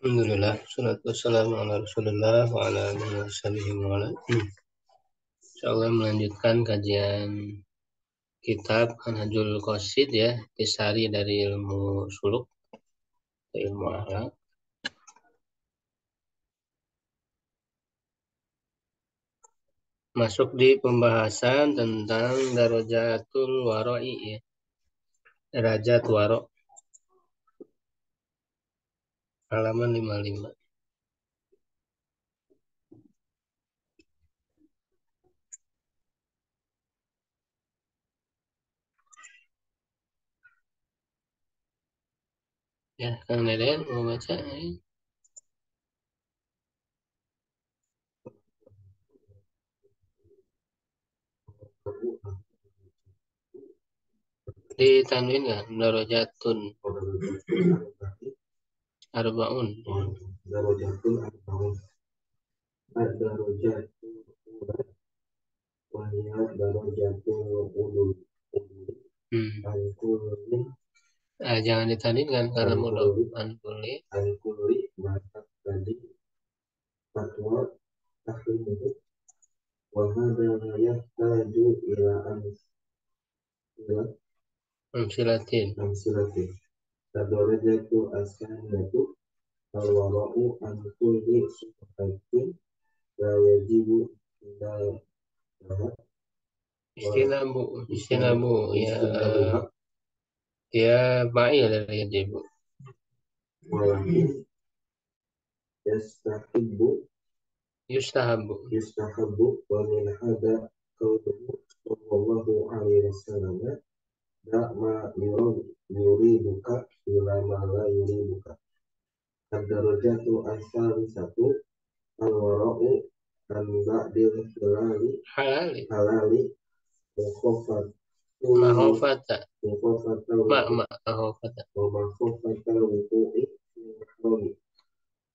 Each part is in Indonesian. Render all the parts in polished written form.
Alhamdulillah, salatu wassalamu ala Rasulullah wa ala alihi wa sahbihi wa ala. Insyaallah melanjutkan kajian kitab Manhajul Qasid ya, disari dari ilmu suluk ke ilmu akhlak. Masuk di pembahasan tentang darajatul wara'i ya. Derajat wara, halaman 55. Ya, Kang Deden mau baca ya. Di tanwin kan darajatun arbaun. Darajatun arbaun. Ad-darajatu wa hiya darajatu ulul. Al-kulli. Jangan ditandingkan karena mudah ankulli. Al-kulli maka tadi fatwa tahrimuhu wa hadha la yahtaju ila amsilatin. Ad-darajatu as-saniyatu al-wara'u an kulli sifatin la yajibu ila Istinabu ya ya ma'il dari yajibu. walakin yustahabbu wa min hadha qawluhu sallallahu alaihi wasallam da ma yuriduka ila ma la yuriduka. Ad-darajatu as-salisatu al-wara'u an ba'dil halali Mahofata wa makhofata wuqu'i fi mahrami.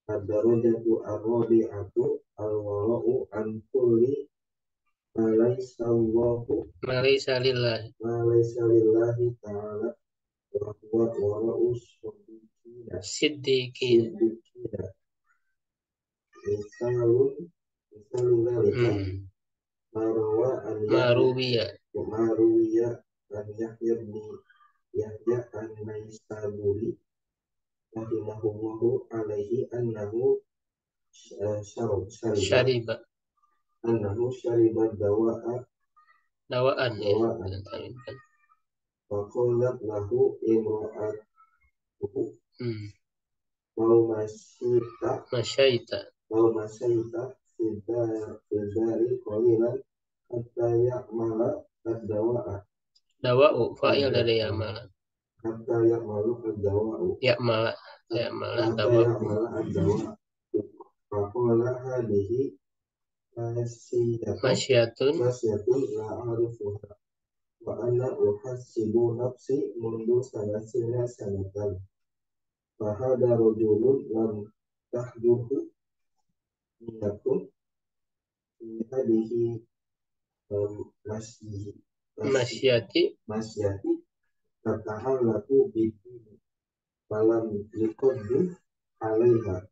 Ad-darajatu ar-rabi'atu al-wara'u an kulli ma laysa lillahi ta'ala wa huwa wara'u siddiqina. Misalun dzalika Maruwiya an Yahya an-Naisaburi rahimahullahu alaihi annahu syariba dawaan ya. Faqalat lahu imra'atuhu mau masyaita fidari qalilan hatta ya'mala ad-dawa'a. Dawa'u fa'il dari ya'mala. Hatta ya'malu ad-dawa'u. Ya'mala dawa'u. Faqala hadihi masyatun la a'rifuha wa ana uhasibu nafsi mundu salasina sanatan. Fahada rajulun lam tahduhu niyatun fi hadihi masyati tatahallatu bidini falam yuqaddim alaiha.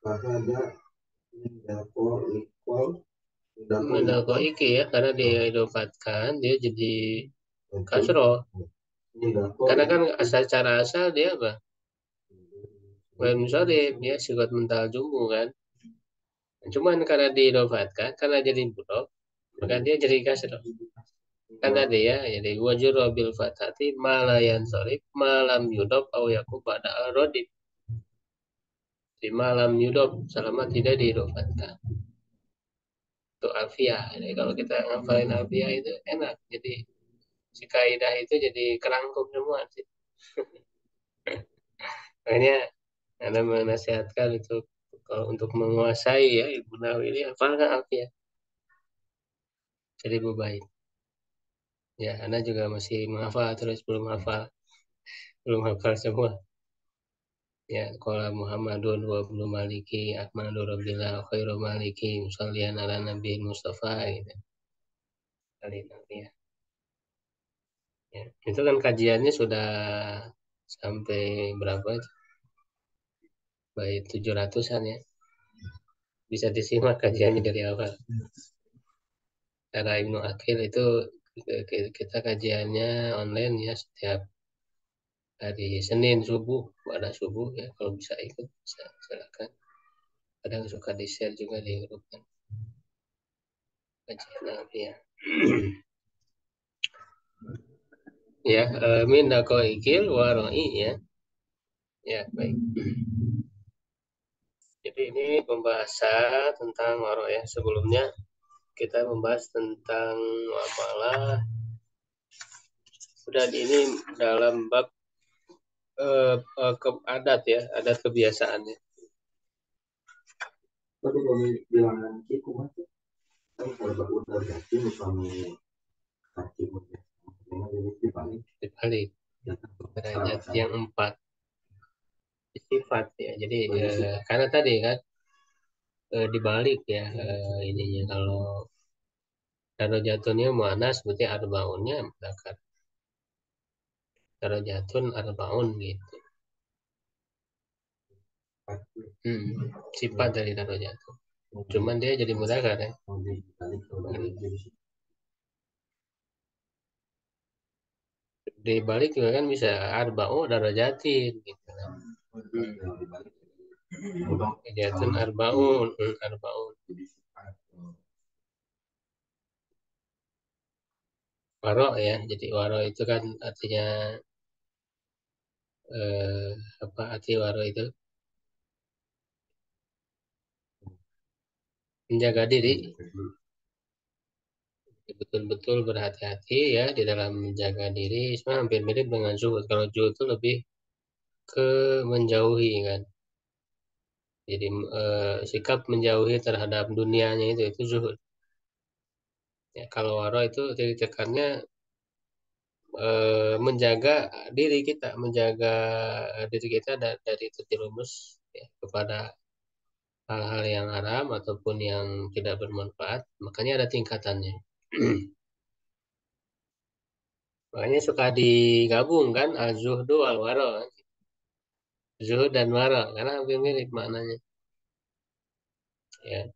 Fahada mendako iki ya, karena dia idofatkan dia jadi kasro. Karena kan secara asal dia apa? Misalnya dia sigot mental jumbo kan. Cuman karena diidofatkan, karena jadi buruk, maka dia jadi kasro. Karena dia jadi wajur bil fatati malayan sorif malam yudob au yakub pada al-rodib. Di malam yudob selama tidak diidofatkan. Itu alfiah. Jadi kalau kita ngafalin alfiah itu enak. Jadi si kaidah itu jadi kerangkum semua sih. Makanya Anda menasihatkan kalau untuk menguasai ya ilmu nahwu ini hafalkan alfiah. Jadi baik. Ya, Anda juga masih menghafal terus belum hafal semua. Ya, qala Muhammadun wa ibnu Maliki Ahmadu Rabbillah khairu Maliki musallian ala Nabi Mustafa gitu. Kali nanti ya. Ya, itu kan kajiannya sudah sampai berapa? bait 700-an ya. Bisa disimak kajiannya dari awal. Karena Ibnu Akil itu kita kajiannya online ya setiap hari Senin subuh, pada subuh ya. Kalau bisa ikut bisa silakan. Kadang suka di share juga di grup kan kajian ya. Ya, min ikil waroi ya. Ya, baik. Jadi ini pembahasan tentang waro ya. Sebelumnya kita membahas tentang muamalah. Sudah ini dalam bab adat ya, adat kebiasaannya. Tapi kalau bilangan kiku mah kan kalau udah jadi kami kaki mudah. Jadi dibalik. Dibalik derajat yang 4 sifat ya. Jadi karena tadi kan dibalik ya ininya kalau darajatnya muannas berarti arbaunnya mudzakkar. Darajatun arbaun gitu. Sifat dari darajatun. Cuman dia jadi mudzakkar ya. Dibalik juga kan bisa arba'u darajatin gitu kan. Darajatun arbaun, arbaun. Waro ya, jadi waro itu kan artinya eh, apa arti waro itu? Menjaga diri, betul-betul berhati-hati ya di dalam menjaga diri. Sebenarnya hampir mirip dengan zuhud. Kalau zuhud itu lebih ke menjauhi kan. Jadi sikap menjauhi terhadap dunianya itu zuhud. Ya, kalau waro itu titik tekannya menjaga diri kita, menjaga diri kita dari terjerumus ya, kepada hal-hal yang haram ataupun yang tidak bermanfaat. Makanya ada tingkatannya. Makanya suka digabung kan az-zuhdu wal wara, zuhud dan wara karena hampir mirip maknanya. Ya.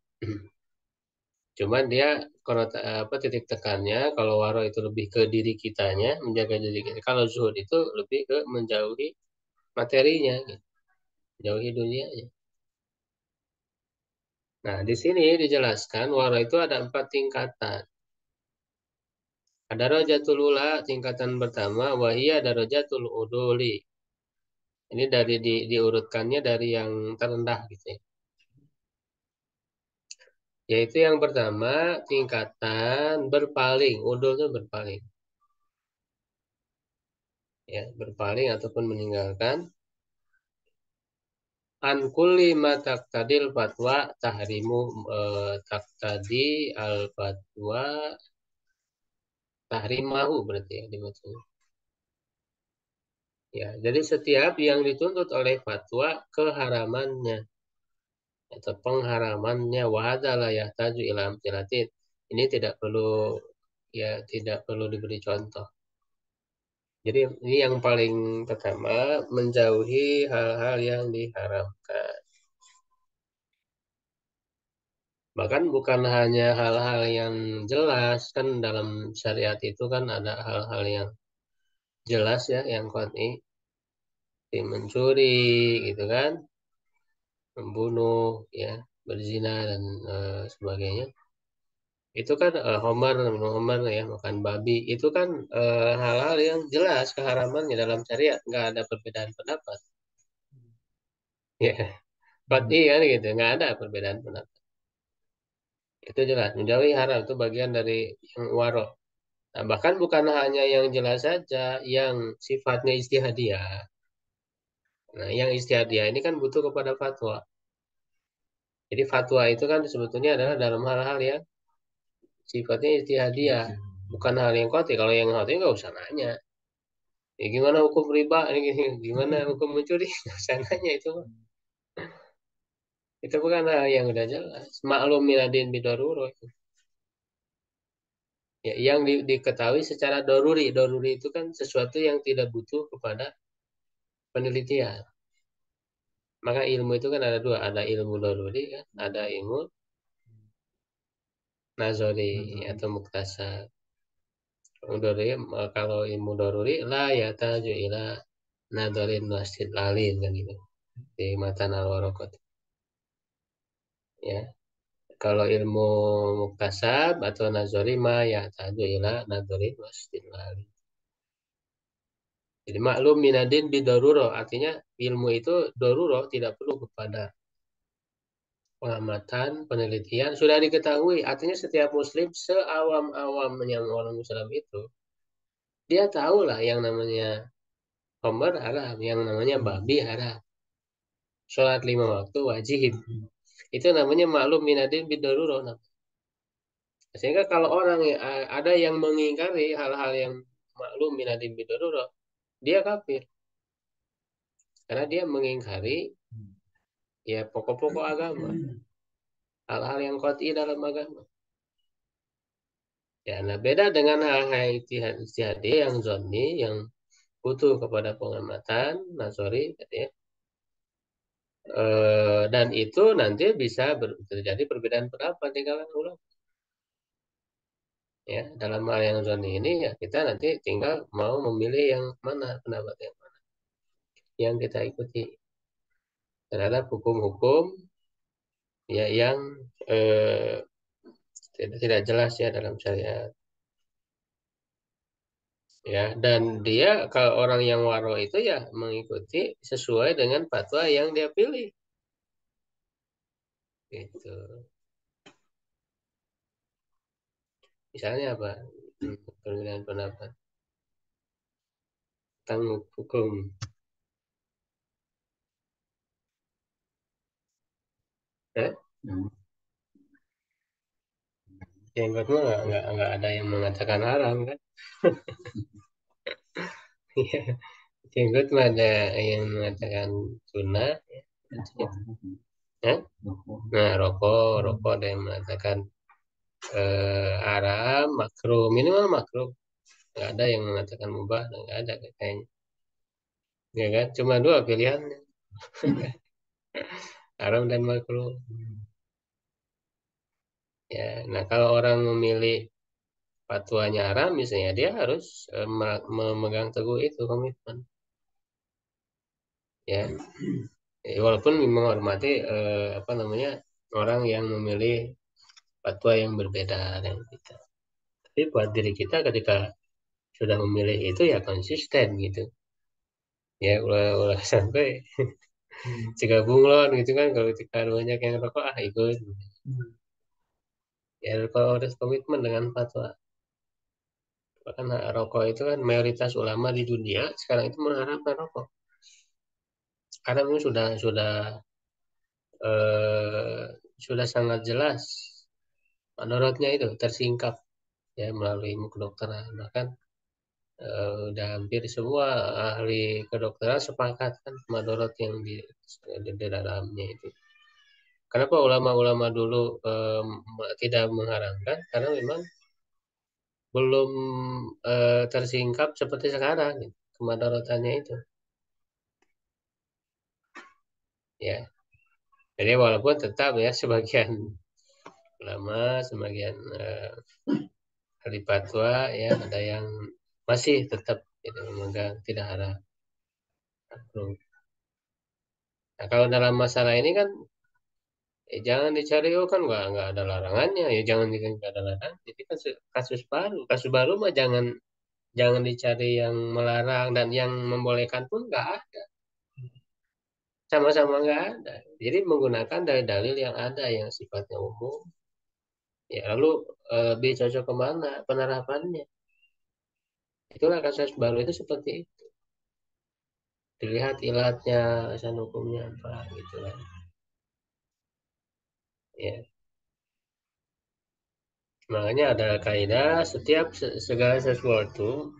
Cuman dia apa titik tekannya kalau waro itu lebih ke diri kitanya, menjaga diri kita. Kalau zuhud itu lebih ke menjauhi materinya, gitu. Menjauhi dunianya. Nah, di sini dijelaskan waro itu ada 4 tingkatan. Ada rojatul ula, tingkatan pertama, wahiyah ada rojatul uduli. Ini dari diurutkannya dari yang terendah gitu ya. Yaitu yang pertama, tingkatan berpaling. Udul itu berpaling. Ya, berpaling ataupun meninggalkan. An kulli ma taqtadil fatwa tahrimu taqtadi al fatwa tahrimahu berarti ya dibacanya. Ya, jadi setiap yang dituntut oleh fatwa keharamannya atau pengharamannya wahadalah yahtaju ila amtilatin. Ini tidak perlu ya tidak perlu diberi contoh. Jadi ini yang paling pertama menjauhi hal-hal yang diharamkan. Bahkan bukan hanya hal-hal yang jelas kan dalam syariat itu kan ada hal-hal yang jelas ya yang qat'i, seperti mencuri gitu kan, membunuh ya, berzina dan sebagainya. Itu kan Homar, Homar ya makan babi itu kan hal-hal yang jelas keharamannya dalam syariat nggak ada perbedaan pendapat. Ya, qat'i kan gitu nggak ada perbedaan pendapat. Itu jelas menjauhi haram itu bagian dari yang waro. Nah, bahkan bukan hanya yang jelas saja, yang sifatnya istihadiyah. Nah, yang istihadiyah ini kan butuh kepada fatwa. Jadi fatwa itu kan sebetulnya adalah dalam hal-hal yang sifatnya istihadiyah, bukan hal yang qat'i. Kalau yang qat'i nggak usah nanya. Ya, gimana hukum riba, gimana hukum mencuri, nggak usah nanya itu. Itu bukan hal yang udah jelas. Maklum miladin bidaruro. Ya, yang diketahui secara doruri. Doruri itu kan sesuatu yang tidak butuh kepada penelitian. Maka ilmu itu kan ada dua, ada ilmu daruri kan, ada ilmu nazari atau muktasab. Daruri, kalau ilmu daruri la ya taju ila nadarin wasid lalin kan gitu di mata al-waraqat ya. Kalau ilmu muktasab atau nazari ma ya taju ila nadarin wasid lalin. Jadi maklum minadin bidaruro artinya ilmu itu daruro tidak perlu kepada pengamatan, penelitian sudah diketahui. Artinya setiap muslim seawam-awamnya orang Islam itu dia tahu lah yang namanya khamr haram, yang namanya babi haram. Sholat 5 waktu wajib. Itu namanya maklum minadin bidaruro. Sehingga kalau orang ada yang mengingkari hal-hal yang maklum minadin bidaruro, dia kafir. Karena dia mengingkari ya pokok-pokok agama, hal-hal yang qat'i dalam agama. Ya, nah beda dengan hal-hal ijtihadi yang zonni, yang butuh kepada pengamatan, nasori, gitu ya. Dan itu nanti bisa terjadi perbedaan pendapat di kalangan ulama. Ya, dalam hal yang zonni ini ya kita nanti tinggal mau memilih yang mana pendapat yang kita ikuti terhadap hukum-hukum ya yang tidak jelas ya dalam syariat. Ya, dan dia kalau orang yang waro itu ya mengikuti sesuai dengan fatwa yang dia pilih. Gitu. Misalnya apa? Perbedaan pendapat tentang hukum. Eh? Jenggot mah nggak ada yang mengatakan haram kan? Iya, jenggot mah ada yang mengatakan sunnah. Ya. Nah, rokok ada yang mengatakan haram, makruh, minimal makruh. Nggak ada yang mengatakan mubah, nggak ada kayaknya. Ya kan? Cuma dua pilihan, haram dan makruh. Ya, nah kalau orang memilih fatwanya haram, misalnya dia harus memegang teguh itu komitmen. Ya, walaupun menghormati apa namanya orang yang memilih fatwa yang berbeda dengan kita. Tapi buat diri kita ketika sudah memilih itu ya konsisten gitu. Ya ulah sampai jika bunglon gitu kan kalau ketika banyak yang rokok ikut. Ya kalau harus komitmen dengan fatwa. Bahkan rokok itu kan mayoritas ulama di dunia sekarang itu mengharapkan rokok. Karena memang eh, sudah sangat jelas menurutnya itu tersingkap ya melalui ilmu kedokteran. Bahkan udah hampir semua ahli kedokteran sepakat kan madorot yang di dalamnya itu. Kenapa ulama-ulama dulu tidak mengharamkan? Karena memang belum tersingkap seperti sekarang gitu, kemadaratannya itu. Ya, jadi walaupun tetap ya sebagian ulama, sebagian ahli fatwa ya ada yang masih tetap gitu, memegang tidak haram. Nah, kalau dalam masalah ini kan jangan dicari oh kan nggak ada larangannya ya jangan nggak ada larangan. Jadi kan kasus baru mah jangan dicari yang melarang dan yang membolehkan pun nggak ada, sama-sama nggak ada. Jadi menggunakan dalil-dalil yang ada yang sifatnya umum. Ya lalu lebih cocok kemana penerapannya? Itulah kasus baru itu seperti itu. Dilihat ilatnya, asal hukumnya apa gitu kan. Ya, makanya ada kaidah setiap segala sesuatu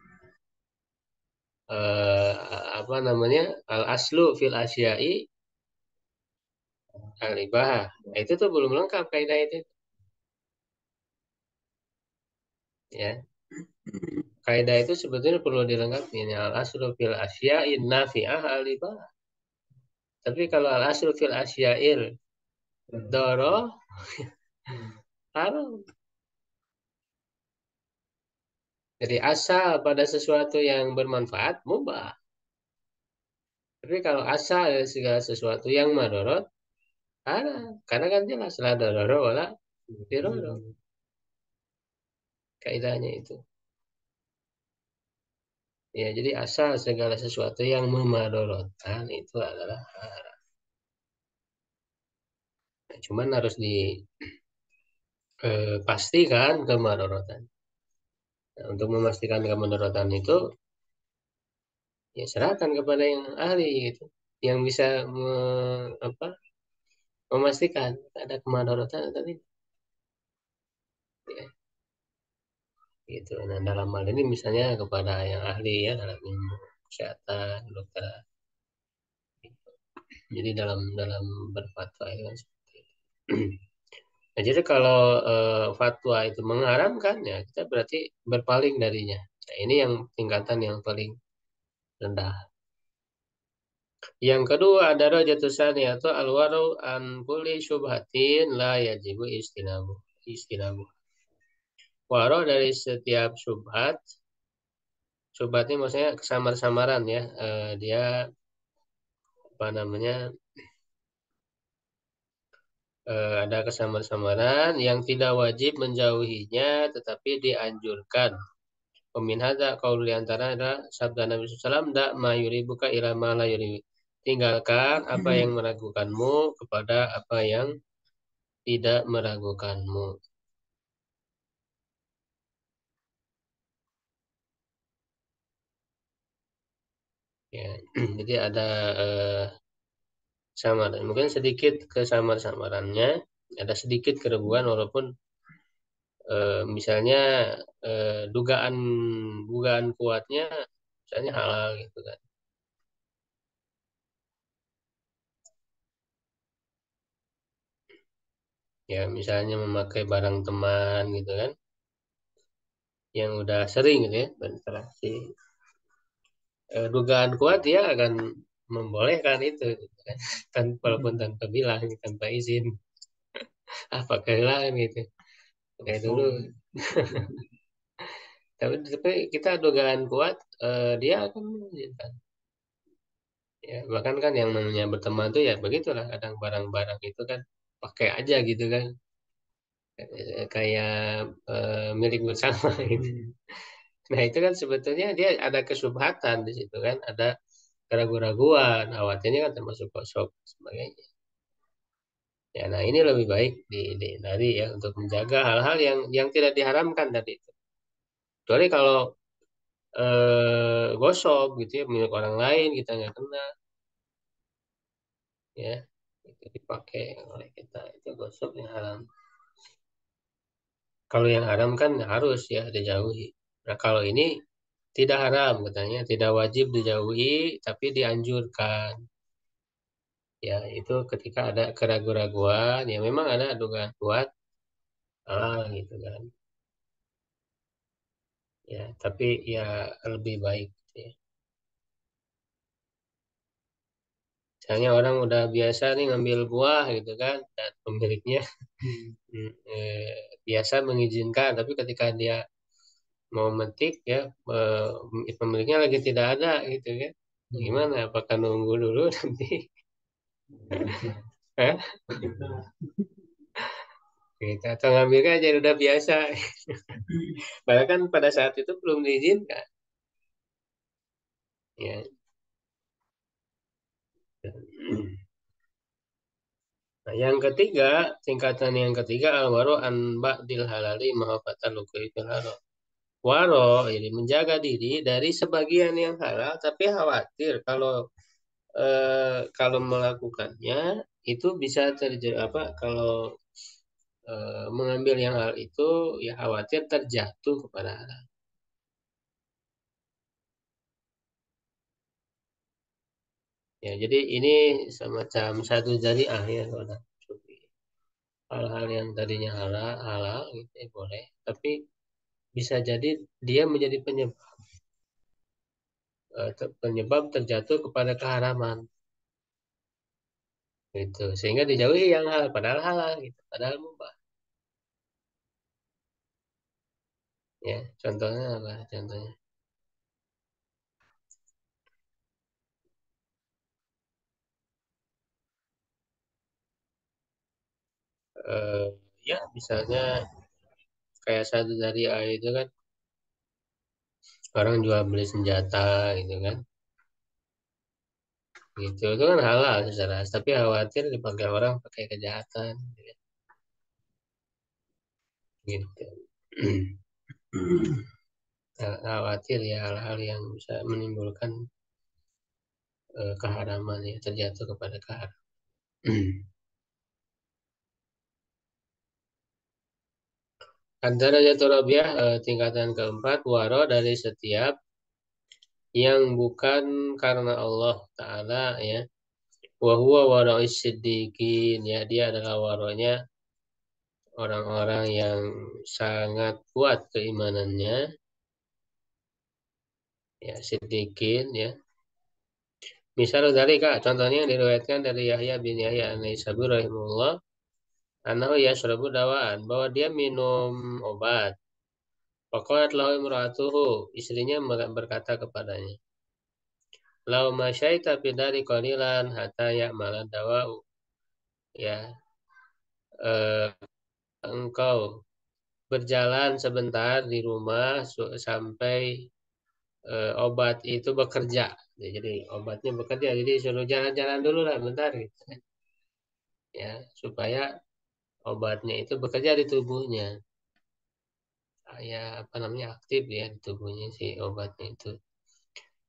eh, apa namanya al aslu fil asyai al ibahah. Nah, itu tuh belum lengkap kaidah itu ya. Kaidah itu sebetulnya perlu dilengkapi. Al aslu fil asyai nafi'ah al ibahah. Tapi kalau al aslu fil asyail doro haram. Jadi asal pada sesuatu yang bermanfaat mubah. Tapi kalau asal dari segala sesuatu yang madorot haram. Karena kan jelas la dororo wala diroro. Kaidahnya itu. Ya, jadi asal segala sesuatu yang memadorotkan itu adalah haram. Nah, cuman harus dipastikan kemadorotan. Nah, untuk memastikan kemadorotan itu ya serahkan kepada yang ahli gitu, yang bisa memastikan ada kemadorotan atau tidak. Ya, gitu. Nah, dalam hal ini misalnya kepada yang ahli ya dalam ilmu kesehatan, dokter. Jadi dalam dalam berfatwa itu kan seperti itu. Nah, jadi kalau fatwa itu mengharamkan ya kita berarti berpaling darinya. Nah, ini yang tingkatan yang paling rendah. Yang kedua ada rojatus atau alwaru an kulli syubhatin la yajibu istinabu. Waro dari setiap syubhat, syubhat ini maksudnya kesamar-samaran ya. Dia apa namanya ada kesamar-samaran yang tidak wajib menjauhinya tetapi dianjurkan. Pemin hadza qaul di antara adalah sabda Nabi SAW, "Da ma yuribuka ila ma la yuribu." Tinggalkan apa yang meragukanmu kepada apa yang tidak meragukanmu. Ya, jadi ada sama dan mungkin sedikit kesamar-samarannya, ada sedikit kerebuan walaupun misalnya dugaan dugaan kuatnya misalnya halal gitu kan. Ya, misalnya memakai barang teman gitu kan, yang udah sering gitu ya berinteraksi. Dugaan kuat dia akan membolehkan itu gitu kan. Walaupun tanpa bilang, tanpa izin. Pakailah kan gitu. Pakai dulu. Tapi kita dugaan kuat dia akan mengizinkan. Ya, bahkan kan yang namanya berteman tuh ya begitulah kadang barang-barang itu kan pakai aja gitu kan. Kayak milik bersama gitu. Nah, itu kan sebetulnya dia ada kesubhatan di situ kan, ada keraguan-raguan, khawatirnya kan termasuk gosok dan sebagainya. Ya, nah ini lebih baik dihindari ya untuk menjaga hal-hal yang tidak diharamkan tadi itu. Kecuali kalau gosok gitu ya milik orang lain kita nggak kenal ya itu dipakai oleh kita itu gosok yang haram. Kalau yang haram kan harus ya dijauhi. Nah kalau ini tidak haram katanya, tidak wajib dijauhi tapi dianjurkan. Ya itu ketika ada keraguan-raguan ya memang ada dugaan kuat gitu kan. Ya tapi ya lebih baik gitu ya. Misalnya orang udah biasa nih ngambil buah gitu kan dan pemiliknya biasa mengizinkan tapi ketika dia mau metik ya pemiliknya lagi tidak ada gitu kan. Gimana? Apakah nunggu dulu nanti? Eh? Gitu. Atau ngambilnya aja udah biasa. Padahal kan pada saat itu belum diizinkan. Ya. Nah, yang ketiga, tingkatan yang ketiga al-waro an ba'dil halali mahafatan lukui fil haram. Waro, jadi menjaga diri dari sebagian yang halal, tapi khawatir kalau melakukannya itu bisa terjadi apa? Kalau mengambil yang hal itu ya khawatir terjatuh kepada haram. Ya, jadi ini semacam satu jariah ya, saudara. Hal-hal yang tadinya halal, halal gitu ya, boleh, tapi bisa jadi dia menjadi penyebab terjatuh kepada keharaman. gitu. Sehingga dijauhi yang hal padahal halal gitu, padahal mubah. Ya, contohnya apa? Contohnya, eh, ya misalnya kayak satu dari A itu kan orang jual beli senjata gitu kan, gitu itu kan halal secara, tapi khawatir dipakai orang pakai kejahatan, gitu. Khawatir ya hal-hal yang bisa menimbulkan keharaman ya terjatuh kepada keharaman. Antara jatuh Rabiah tingkatan keempat waro dari setiap yang bukan karena Allah Ta'ala ya. Wahuwa waro'is siddiqin ya, dia adalah waronya orang-orang yang sangat kuat keimanannya ya, siddiqin ya. Misal dari Kak, contohnya yang diriwayatkan dari Yahya bin Yahya an-Naisaburi rahimahullah, anahu yashrabu dawaan, bahwa dia minum obat. Faqalat lahu imra'atuhu, istrinya berkata kepadanya, lau masyaita bidari qalilan hatta ya'mala dawa'u. Ya, engkau berjalan sebentar di rumah sampai obat itu bekerja. Ya, jadi obatnya bekerja, jadi suruh jalan-jalan dulu lah bentar gitu kan. Ya, supaya obatnya itu bekerja di tubuhnya. Ya, apa namanya, aktif ya di tubuhnya si obatnya itu.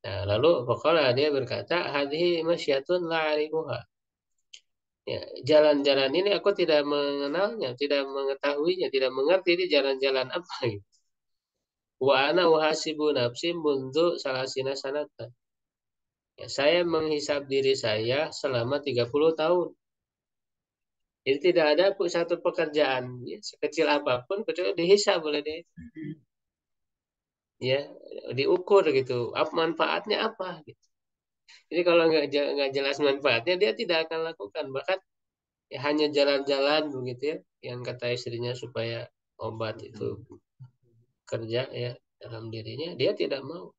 Nah, lalu pokoknya dia berkata, hadhi masyatun la'arifuha. Ya, jalan-jalan ini aku tidak mengenalnya, tidak mengetahuinya, tidak mengerti ini jalan-jalan apa gitu. Wa ana uhasibu nafsi mundu salasina sanatan. Ya, saya menghisap diri saya selama 30 tahun. Jadi tidak ada satu pekerjaan ya, sekecil apapun kecuali dihisap oleh dia. Ya, diukur gitu. Apa manfaatnya apa gitu. Jadi kalau nggak jelas manfaatnya dia tidak akan lakukan. Bahkan ya, hanya jalan-jalan begitu ya, yang kata istrinya supaya obat itu kerja ya dalam dirinya, dia tidak mau.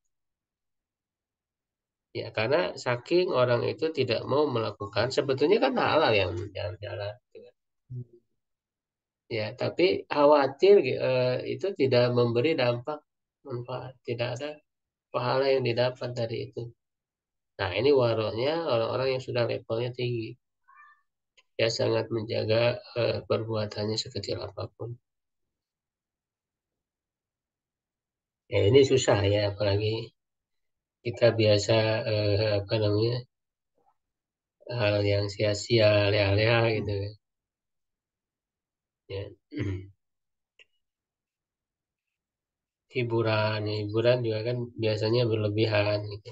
Ya, karena saking orang itu tidak mau melakukan, sebetulnya kan halal yang jalan-jalan. Gitu kan. Ya, tapi khawatir itu tidak memberi dampak manfaat, tidak ada pahala yang didapat dari itu. Nah, ini waronya orang-orang yang sudah levelnya tinggi. Ya, sangat menjaga perbuatannya sekecil apapun. Ya, ini susah ya, apalagi kita biasa apa namanya, hal yang sia-sia, leha-leha gitu kan. Ya. Hiburan, ya, hiburan juga kan biasanya berlebihan gitu.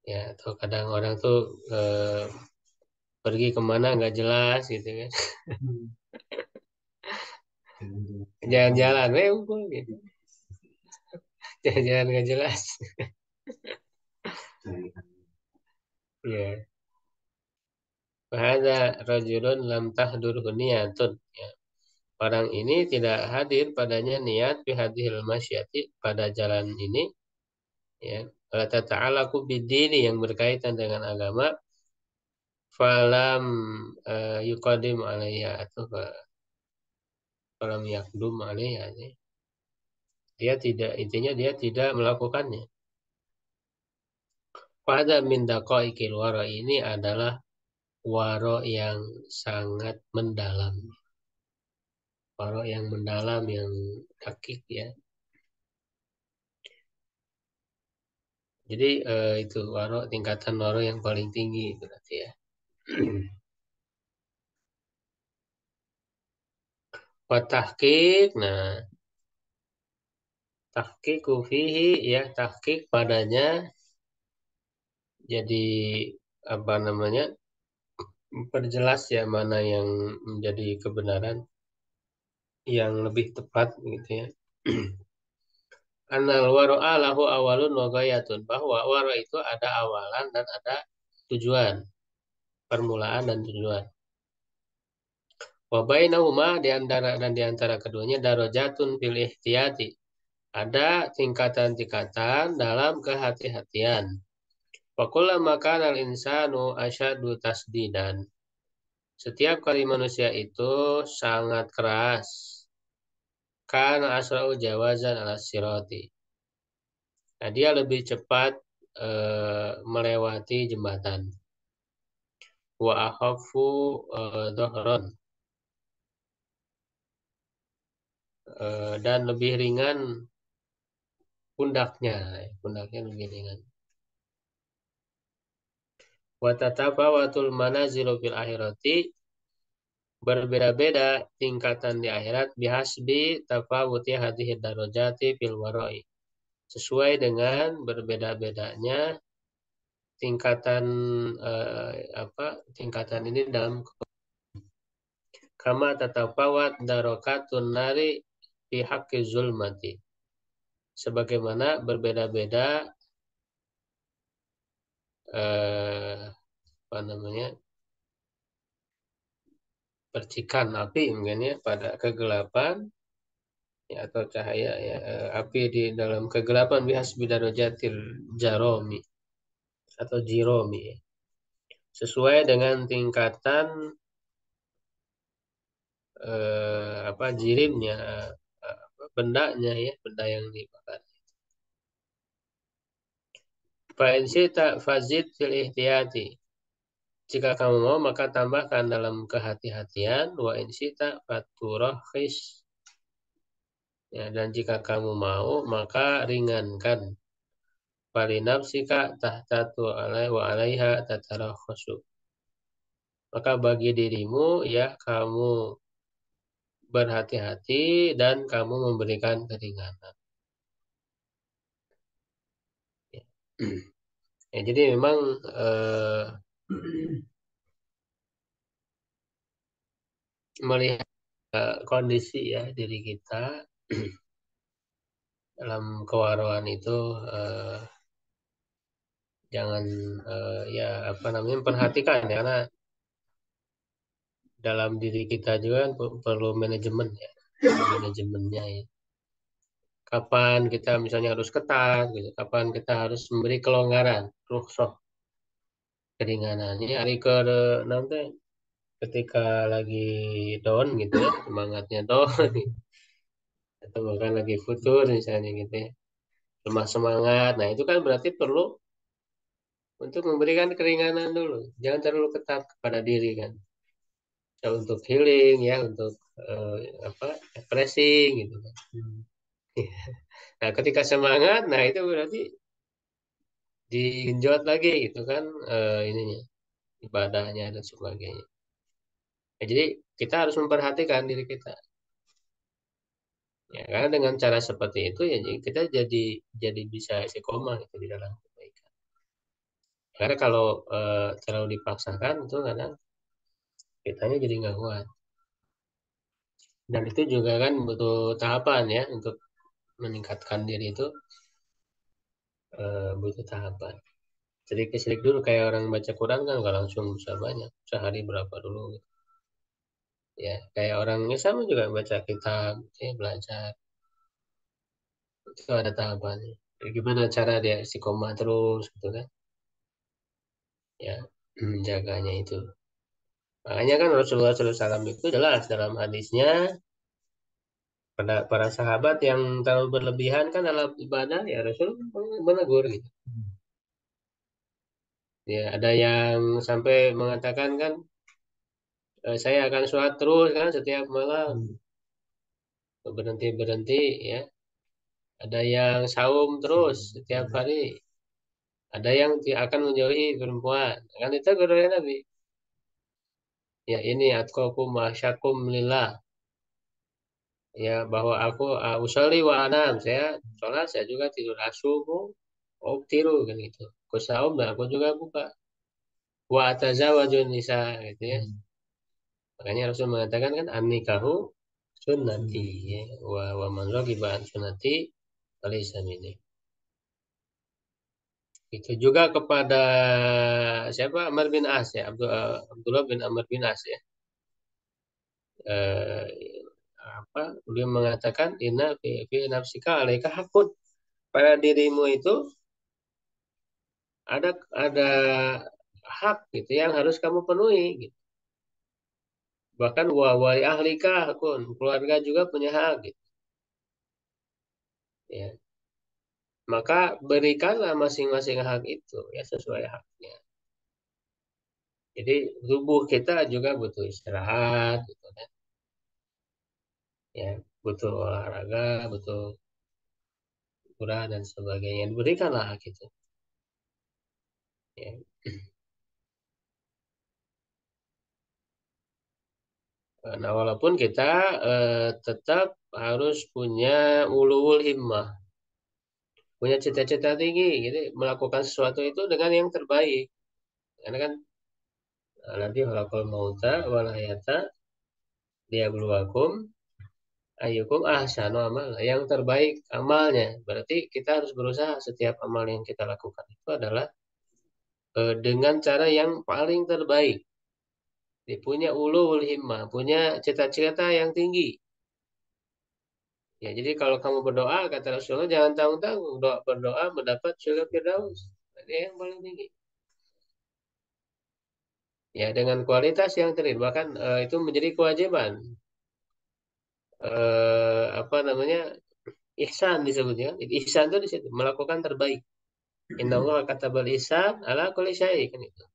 Ya, atau kadang orang tuh eh, pergi kemana nggak jelas gitu kan. Jalan-jalan, umpul gitu. Jalan-jalan nggak jelas. Ya, ada rajulun lam tahdur niyatun. Ya. Orang ini tidak hadir padanya niat bihadhil masyati pada jalan ini ya. Wala tata'alaku bidini yang berkaitan dengan agama falam yuqadim alaiha atau falam yakdum alaiha. Dia tidak, intinya dia tidak melakukannya. Pada mindako ikil waro ini adalah waro yang sangat mendalam. Waro yang mendalam, yang hakik ya. Jadi itu waro, tingkatan waro yang paling tinggi berarti ya. Watahkik, nah tahqiqu fihi ya, tahqiq padanya jadi apa namanya, perjelas ya mana yang menjadi kebenaran yang lebih tepat gitu ya. Anal waro'a lahu awalun wa ghayatun, bahwa waro itu ada awalan dan ada tujuan. permulaan dan tujuan. Wa bainahuma di antara keduanya darajatun fil ihtiyati. Ada tingkatan-tingkatan dalam kehati-hatian. Wa kullama kana al-insanu asyaddu tasdidan. Setiap kali manusia itu sangat keras, kana asra'u jawazan ala sirati. Nah, dia lebih cepat melewati jembatan. Wa akhafu dhahran, dan lebih ringan pundaknya, pundaknya lebih ringan. Wa tatafawatul manazilu fil akhirati, berbeda-beda tingkatan di akhirat bihasbi tafawuti hadhihi darajati fil warai. Sesuai dengan berbeda-bedanya tingkatan tingkatan ini dalam kama tatafawat darokatun nari fi haqqi zulmati. Sebagaimana berbeda-beda apa namanya, percikan api mungkin ya pada kegelapan ya, atau cahaya ya, api di dalam kegelapan bihasbi darajatil jaromi atau jiromi ya. Sesuai dengan tingkatan jirimnya, bendanya ya, benda yang dibakar. Fa in syi'ta fazid fil ihtiyati. Jika kamu mau maka tambahkan dalam kehati-hatian. Wa in syi'ta faturakhis. Ya, dan jika kamu mau maka ringankan. Falinafsika tahtatu alai wa alaiha tatarakhasu. Maka bagi dirimu ya kamu berhati-hati dan kamu memberikan keringanan. Ya. Ya, jadi memang melihat kondisi ya diri kita dalam kewaraan itu, jangan ya apa namanya, perhatikan ya, karena dalam diri kita juga kan perlu manajemen ya, manajemennya ya. Kapan kita misalnya harus ketat gitu, kapan kita harus memberi kelonggaran, rukhsah, keringanan. Ini hari ke nanti ketika lagi down gitu ya, semangatnya down atau bahkan lagi futur misalnya gitu ya, lemah semangat. Nah, itu kan berarti perlu untuk memberikan keringanan dulu. Jangan terlalu ketat kepada diri kan. Ya, untuk healing ya, untuk refreshing gitu kan. Nah, ketika semangat, nah itu berarti digenjot lagi gitu kan, ininya, ibadahnya dan sebagainya. Nah, jadi kita harus memperhatikan diri kita. Ya, karena dengan cara seperti itu ya kita jadi bisa istiqomah itu di dalam kebaikan. Karena kalau terlalu dipaksakan itu kadang kitanya jadi nggak kuat. Dan itu juga kan butuh tahapan ya, untuk meningkatkan diri itu butuh tahapan. Sedikit-sedikit dulu, kayak orang baca Quran kan nggak langsung bisa banyak. Sehari berapa dulu gitu. Ya, kayak orang ya sama juga baca kitab, ya belajar. Itu ada tahapannya. Jadi gimana cara dia istiqomah terus gitu kan? Ya, menjaganya itu. Makanya kan Rasulullah SAW itu jelas dalam hadisnya, pada para sahabat yang terlalu berlebihan kan dalam ibadah ya Rasul menegur gitu. Ya, ada yang sampai mengatakan kan, saya akan sholat terus kan setiap malam, berhenti berhenti ya. Ada yang saum terus setiap hari. Ada yang akan menjauhi perempuan. Kan itu kepada Nabi. Ya ini atqakum masyakum lillah. Ya bahwa aku usolli wa anam. Saya sholat, saya juga tidur asubuh. Oh tiru kan gitu. Aku saum dan aku juga buka. Wa atazawajun nisa gitu ya. Makanya Rasul mengatakan kan an-nikahu sunnati ya. Wa man raghiba an sunnati falaysa minni. Itu juga kepada siapa? Amr bin As ya, Abdullah bin Amr bin As ya. Eh, apa? Beliau mengatakan fi nafsika alaika hakun. Pada dirimu itu ada hak gitu yang harus kamu penuhi gitu. Bahkan wali ahlika hakun, keluarga juga punya hak gitu. Ya. Maka berikanlah masing-masing hak itu ya sesuai haknya. Jadi tubuh kita juga butuh istirahat gitu kan. Ya, butuh olahraga, butuh kurang dan sebagainya. Berikanlah hak itu. Ya. Nah, walaupun kita tetap harus punya ulul himmah, punya cita-cita tinggi, gitu, melakukan sesuatu itu dengan yang terbaik. Karena kan nanti halakul mauta wal hayata liyabluwakum ayyukum ahsanu amal. Yang terbaik amalnya. Berarti kita harus berusaha setiap amal yang kita lakukan itu adalah dengan cara yang paling terbaik. Dia punya ulul himmah, punya cita-cita yang tinggi. Ya, jadi kalau kamu berdoa, kata Rasulullah, jangan tanggung-tanggung. Berdoa mendapat surga Firdaus. Ini yang paling tinggi. Ya, dengan kualitas yang tinggi. Bahkan itu menjadi kewajiban. Apa namanya? Ihsan disebutnya. Ihsan itu di situ. Melakukan terbaik. Inna Allah katabal ihsan ala kulli syai'. Kan itu.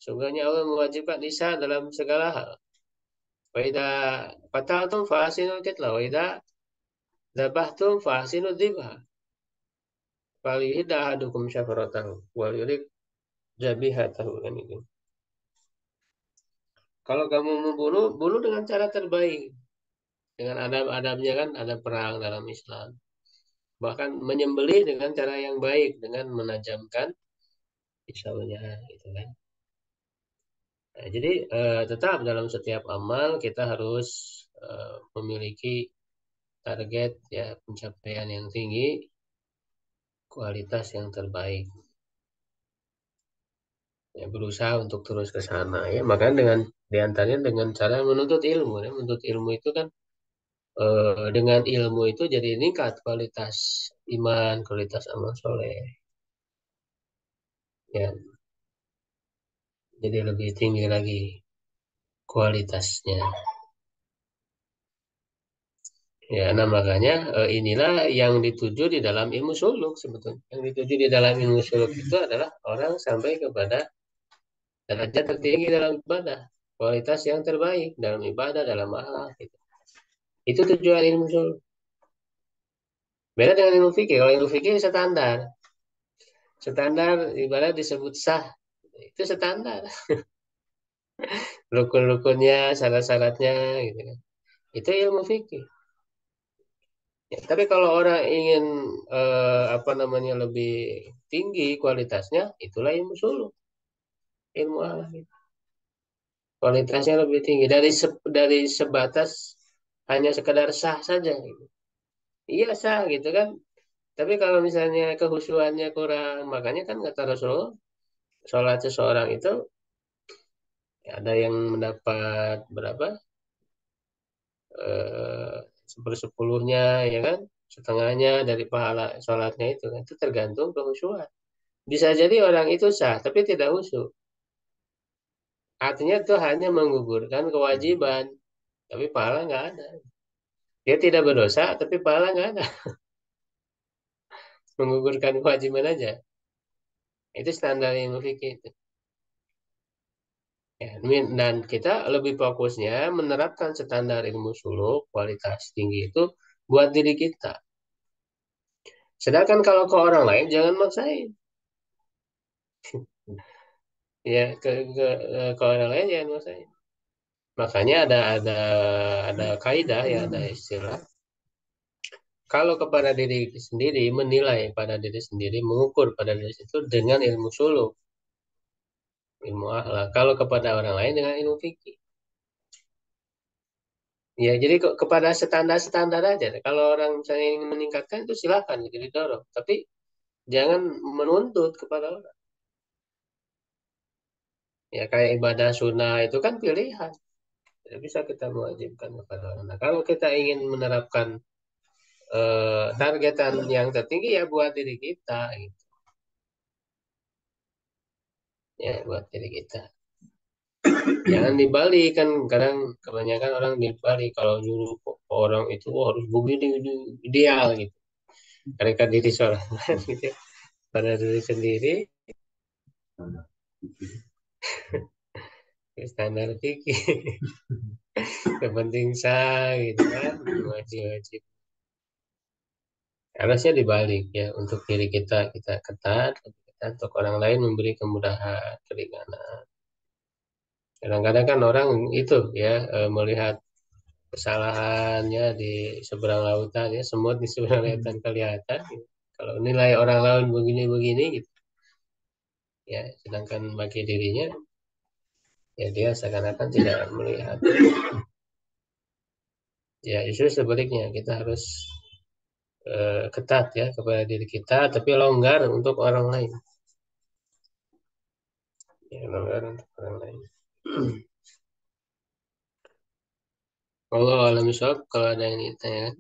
Sungguhnya Allah mewajibkan ihsan dalam segala hal. Wa idza qataltum fa ahsinul qitla. Wa idza dzabhtum fa ahsinul dzibha. Falihid ahadukum syafaratahu. Wal yurik zabihatahu. Kan itu. Kalau kamu membunuh, bunuh dengan cara terbaik. Dengan adab-adabnya kan ada perang dalam Islam. Bahkan menyembelih dengan cara yang baik. Dengan menajamkan pisaunya. Gitu kan. Nah, jadi tetap dalam setiap amal kita harus memiliki target ya pencapaian yang tinggi, kualitas yang terbaik. Ya, berusaha untuk terus ke sana ya. Makanya dengan diantaranya dengan cara menuntut ilmu ya. Menuntut ilmu itu kan dengan ilmu itu jadi meningkat kualitas iman, kualitas amal soleh. Ya, jadi lebih tinggi lagi kualitasnya. Ya, nah makanya inilah yang dituju di dalam ilmu suluk sebetulnya. Yang dituju di dalam ilmu suluk itu adalah orang sampai kepada derajat tertinggi dalam ibadah, kualitas yang terbaik dalam ibadah, dalam akhlak. Gitu. Itu tujuan ilmu suluk. Beda dengan ilmu fikih. Kalau ilmu fikih standar, standar ibadah disebut sah. Itu standar. Rukun-rukunnya, syarat-syaratnya, gitu kan. Itu ilmu fikih. Ya, tapi kalau orang ingin apa namanya lebih tinggi kualitasnya, itulah ilmu suluk, ilmu alam. Kualitasnya lebih tinggi dari sebatas hanya sekedar sah saja. Gitu. Iya sah gitu kan. Tapi kalau misalnya kehusuannya kurang, makanya kan kata Rasulullah, sholat seseorang itu ya, ada yang mendapat berapa? eh, sepersepuluhnya ya kan setengahnya dari pahala sholatnya itu kan itu tergantung kehusuan bisa jadi orang itu sah tapi tidak khusyuk artinya itu hanya menggugurkan kewajiban tapi pahala nggak ada dia tidak berdosa tapi pahala nggak ada menggugurkan kewajiban aja itu standar ilmu fikih itu ya, dan kita lebih fokusnya menerapkan standar ilmu suluk kualitas tinggi itu buat diri kita sedangkan kalau ke orang lain jangan maksain ya ke orang lain jangan maksain makanya ada kaidah ya ada istilah kalau kepada diri sendiri menilai pada diri sendiri mengukur pada diri itu dengan ilmu suluk ilmu akhlak kalau kepada orang lain dengan ilmu fikih ya jadi kok kepada standar-standar aja kalau orang misalnya ingin meningkatkan itu silahkan jadi dorong tapi Jangan menuntut kepada orang. Ya kayak ibadah sunnah itu kan pilihan. Tidak bisa kita mewajibkan kepada orang. Nah, kalau kita ingin menerapkan targetan yang tertinggi ya buat diri kita, gitu. Ya buat diri kita. Jangan dibalik kan kadang kebanyakan orang dibalik kalau nyuruh orang itu "Oh, harus begini ini ideal gitu. Mereka diri seorang gitu. Pada diri sendiri standar fikih yang penting sah gitu kan wajib-wajib. Harusnya dibalik ya untuk diri kita kita ketat, untuk orang lain memberi kemudahan, keringanan. Kadang-kadang kan orang itu ya melihat kesalahannya di seberang lautan ya semut di seberang lautan kelihatan gitu. Kalau nilai orang lain begini-begini gitu ya sedangkan bagi dirinya ya dia seakan-akan tidak melihat ya justru sebaliknya kita harus ketat ya kepada diri kita tapi longgar untuk orang lain ya longgar untuk orang lain. Allah alam shop kalau ada yang ditanya.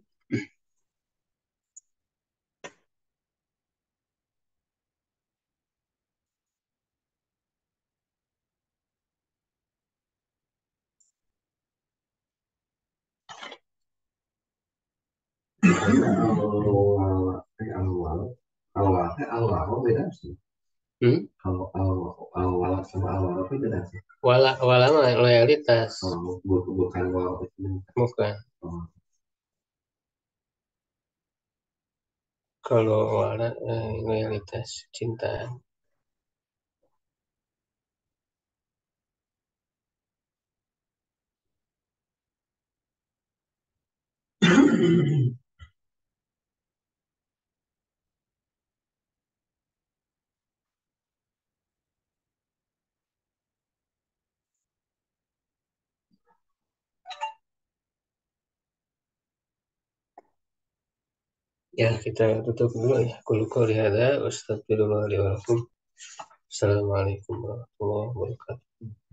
Awal beda sih. Hmm? Kalau awal sama awal itu beda sih. Wala mah loyalitas Kalau bukan awal itu. bukan. Oh. Kalau wala loyalitas cinta. Ya kita tutup dulu ya. Kulukul lihada. Astagfirullahaladzim. Assalamualaikum warahmatullahi wabarakatuh.